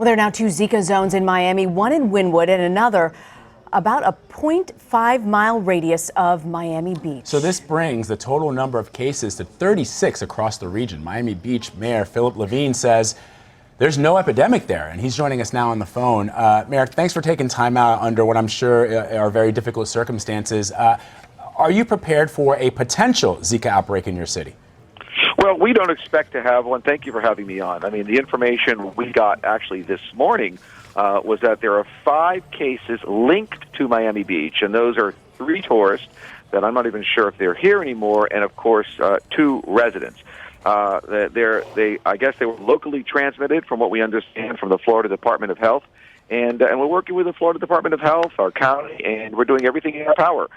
Well, there are now two Zika zones in Miami, one in Wynwood and another about a 0.5-mile radius of Miami Beach. So this brings the total number of cases to 36 across the region. Miami Beach Mayor Philip Levine says there's no epidemic there, and he's joining us now on the phone. Mayor, thanks for taking time out under what I'm sure are very difficult circumstances. Are you prepared for a potential Zika outbreak in your city? Well, we don't expect to have one. Thank you for having me on. I mean, the information we got actually this morning was that there are 5 cases linked to Miami Beach, and those are 3 tourists that I'm not even sure if they're here anymore, and of course 2 residents. I guess they were locally transmitted, from what we understand from the Florida Department of Health, and we're working with the Florida Department of Health, our county, and we're doing everything in our power.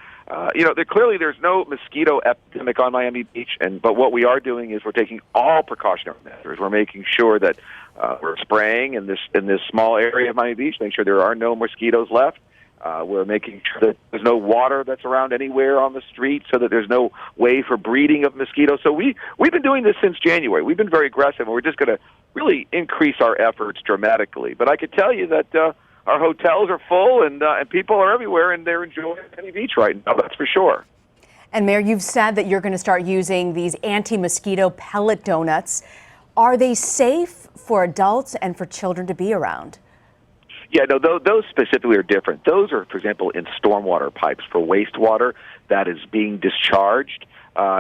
Clearly there's no mosquito epidemic on Miami Beach, but what we are doing is we're taking all precautionary measures. We're making sure that we're spraying in this small area of Miami Beach, make sure there are no mosquitoes left. We're making sure that there's no water that's around anywhere on the street, so that there's no way for breeding of mosquitoes. So we've been doing this since January. We've been very aggressive, and we're just going to really increase our efforts dramatically. But I could tell you that our hotels are full, and people are everywhere, and they're enjoying Miami Beach right now. That's for sure. And Mayor, you've said that you're going to start using these anti-mosquito pellet donuts. Are they safe for adults and for children to be around? Yeah, no, those specifically are different. Those are, for example, in stormwater pipes for wastewater that is being discharged.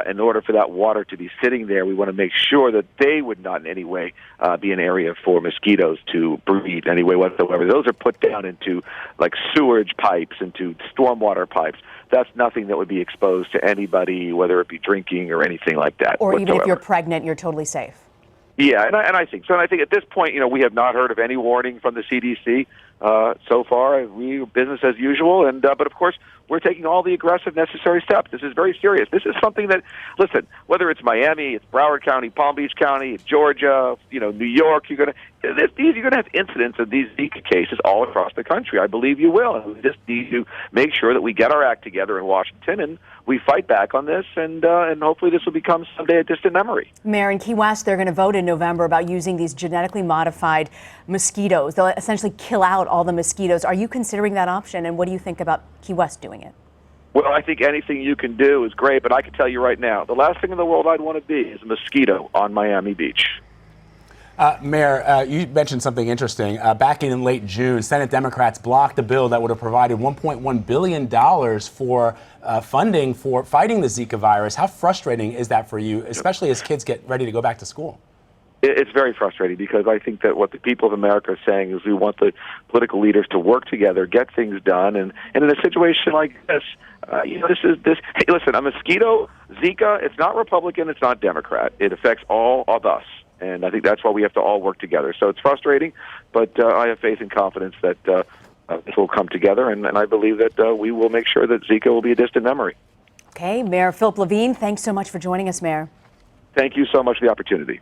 In order for that water to be sitting there, we want to make sure that they would not in any way be an area for mosquitoes to breed any way whatsoever. Those are put down into like sewage pipes, into stormwater pipes. That's nothing that would be exposed to anybody, whether it be drinking or anything like that. Or whatsoever. Even if you're pregnant, you're totally safe. Yeah, and I think so. And I think at this point, we have not heard of any warning from the CDC so far. We business as usual, but of course, we're taking all the aggressive necessary steps. This is very serious. This is something that, listen, whether it's Miami, it's Broward County, Palm Beach County, Georgia, New York, you're going to have incidents of these Zika cases all across the country. I believe you will. And we just need to make sure that we get our act together in Washington and we fight back on this, and hopefully this will become someday a distant memory. Mayor, in Key West, they're going to vote in November about using these genetically modified mosquitoes. They'll essentially kill out all the mosquitoes. Are you considering that option, and what do you think about Key West doing it? Well, I think anything you can do is great, but I can tell you right now, the last thing in the world I'd want to be is a mosquito on Miami Beach. Mayor, you mentioned something interesting. Back in late June, Senate Democrats blocked a bill that would have provided $1.1 billion for funding for fighting the Zika virus. How frustrating is that for you, especially as kids get ready to go back to school? It's very frustrating, because I think that what the people of America are saying is we want the political leaders to work together, get things done, and in a situation like this, hey, listen, a mosquito, Zika, it's not Republican, it's not Democrat. It affects all of us. And I think that's why we have to all work together. So it's frustrating, but I have faith and confidence that this will come together, and I believe that we will make sure that Zika will be a distant memory. Okay, Mayor Philip Levine, thanks so much for joining us, Mayor. Thank you so much for the opportunity.